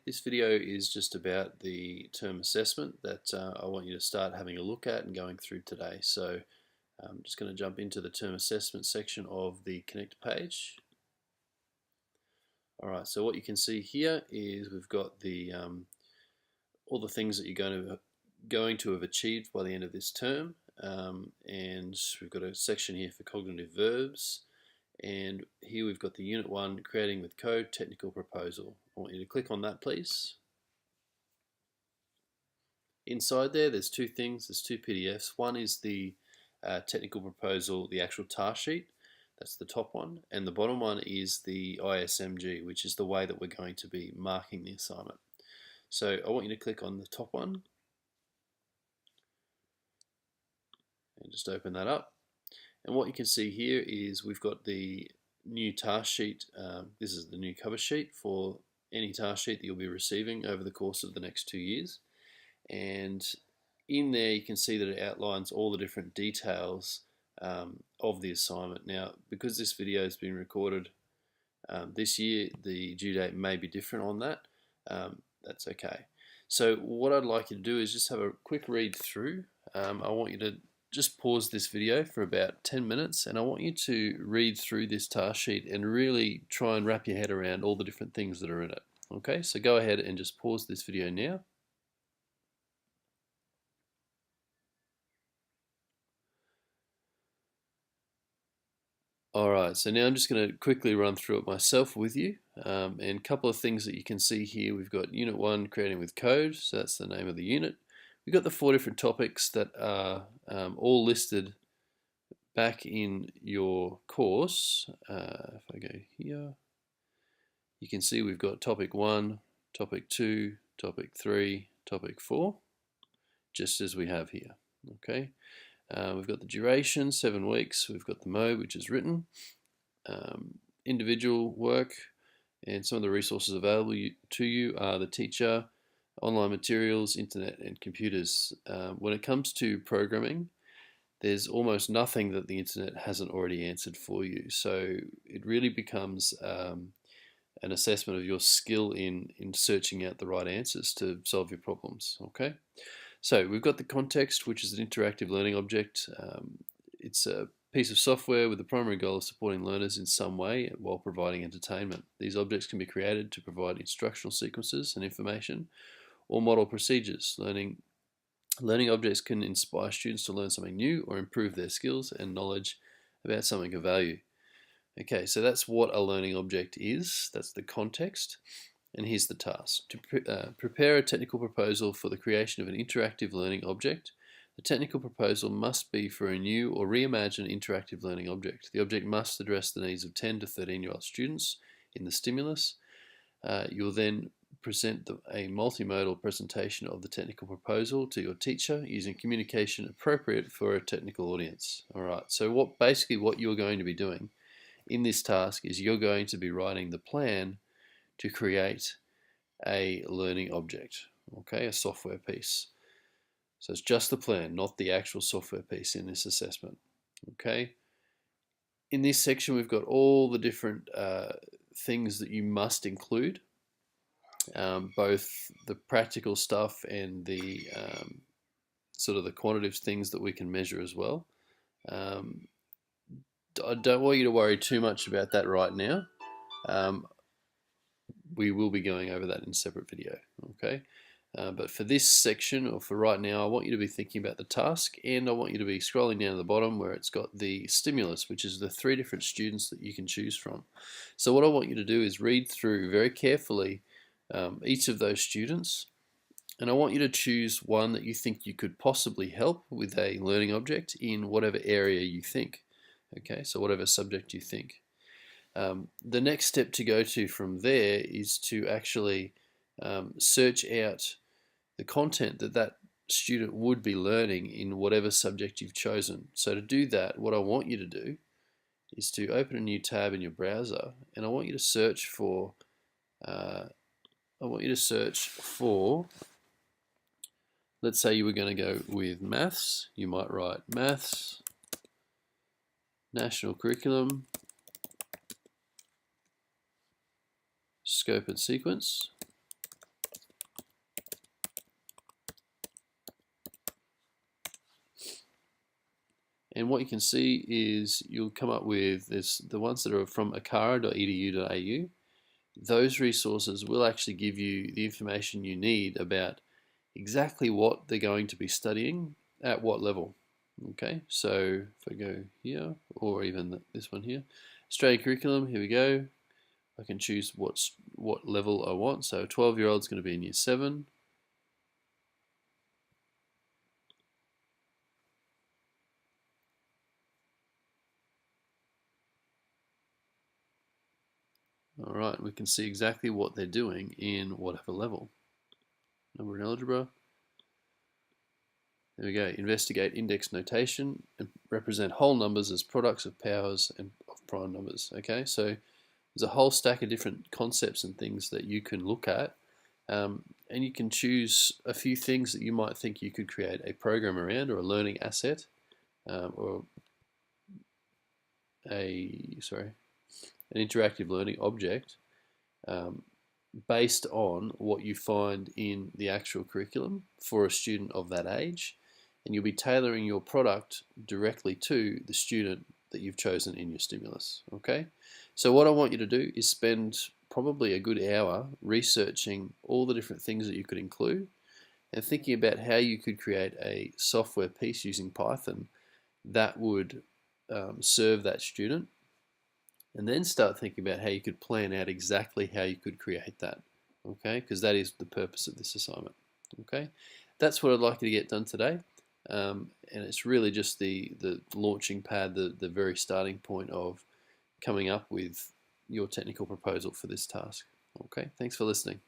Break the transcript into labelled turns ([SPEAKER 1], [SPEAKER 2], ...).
[SPEAKER 1] This video is just about the term assessment that I want you to start having a look at and going through today. So I'm just going to jump into the term assessment section of the Connect page. Alright, so what you can see here is we've got the all the things that you're going to have achieved by the end of this term, and we've got a section here for cognitive verbs. And here we've got the Unit 1, Creating with Code, Technical Proposal. I want you to click on that, please. Inside there's two things, there's two PDFs. One is the technical proposal, the actual task sheet, that's the top one, and the bottom one is the ISMG, which is the way that we're going to be marking the assignment. So I want you to click on the top one and just open that up. And what you can see here is we've got the new task sheet. This is the new cover sheet for any task sheet that you'll be receiving over the course of the next 2 years. And in there you can see that it outlines all the different details of the assignment. Now, because this video has been recorded this year, the due date may be different on that. That's okay. So what I'd like you to do is just have a quick read through. I want you to just pause this video for about 10 minutes and I want you to read through this task sheet and really try and wrap your head around all the different things that are in it. Okay, so go ahead and just pause this video now. Alright, so now I'm just going to quickly run through it myself with you, and a couple of things that you can see here. We've got Unit 1, Creating with Code, so that's the name of the unit. We've got the 4 different topics that are all listed back in your course. If I go here, you can see we've got topic 1, topic 2, topic 3, topic 4, just as we have here. Okay. We've got the duration, 7 weeks. We've got the mode, which is written, individual work, and some of the resources available to you are the teacher, online materials, internet, and computers. When it comes to programming, there's almost nothing that the internet hasn't already answered for you. So it really becomes an assessment of your skill in searching out the right answers to solve your problems. Okay. So we've got the context, which is an interactive learning object. It's a piece of software with the primary goal of supporting learners in some way while providing entertainment. These objects can be created to provide instructional sequences and information or model procedures. Learning objects can inspire students to learn something new or improve their skills and knowledge about something of value. Okay, so that's what a learning object is. That's the context. And here's the task. To prepare a technical proposal for the creation of an interactive learning object. The technical proposal must be for a new or reimagined interactive learning object. The object must address the needs of 10 to 13-year-old students in the stimulus. You'll then present a multimodal presentation of the technical proposal to your teacher using communication appropriate for a technical audience. Alright, so basically what you're going to be doing in this task is you're going to be writing the plan to create a learning object, okay, a software piece. So it's just the plan, not the actual software piece in this assessment, okay. In this section we've got all the different things that you must include, both the practical stuff and the sort of the quantitative things that we can measure as well. I don't want you to worry too much about that right now. We will be going over that in a separate video, okay? But for this section, or for right now, I want you to be thinking about the task, and I want you to be scrolling down to the bottom where it's got the stimulus, which is the 3 different students that you can choose from. So what I want you to do is read through very carefully each of those students, and I want you to choose one that you think you could possibly help with a learning object in whatever area you think, okay? So whatever subject you think. The next step to go to from there is to actually search out the content that student would be learning in whatever subject you've chosen. So to do that, what I want you to do is to open a new tab in your browser, and I want you to search for let's say you were going to go with maths. You might write maths, national curriculum, scope and sequence, And what you can see is you'll come up with this, the ones that are from akara.edu.au. Those resources will actually give you the information you need about exactly what they're going to be studying at what level. Okay, so if I go here, or even this one here, Australian curriculum, here we go. I can choose what level I want. So a 12-year-old is going to be in year 7. All right, we can see exactly what they're doing in whatever level. Number in algebra. There we go. Investigate index notation and represent whole numbers as products of powers and of prime numbers. Okay, so there's a whole stack of different concepts and things that you can look at, and you can choose a few things that you might think you could create a program around, or a learning asset, or an interactive learning object, um, based on what you find in the actual curriculum for a student of that age, and you'll be tailoring your product directly to the student that you've chosen in your stimulus. Okay, so what I want you to do is spend probably a good hour researching all the different things that you could include, and thinking about how you could create a software piece using Python that would serve that student, and then start thinking about how you could plan out exactly how you could create that. Okay, because that is the purpose of this assignment. Okay, that's what I'd like you to get done today, and it's really just the launching pad, the very starting point of coming up with your technical proposal for this task. Okay, thanks for listening.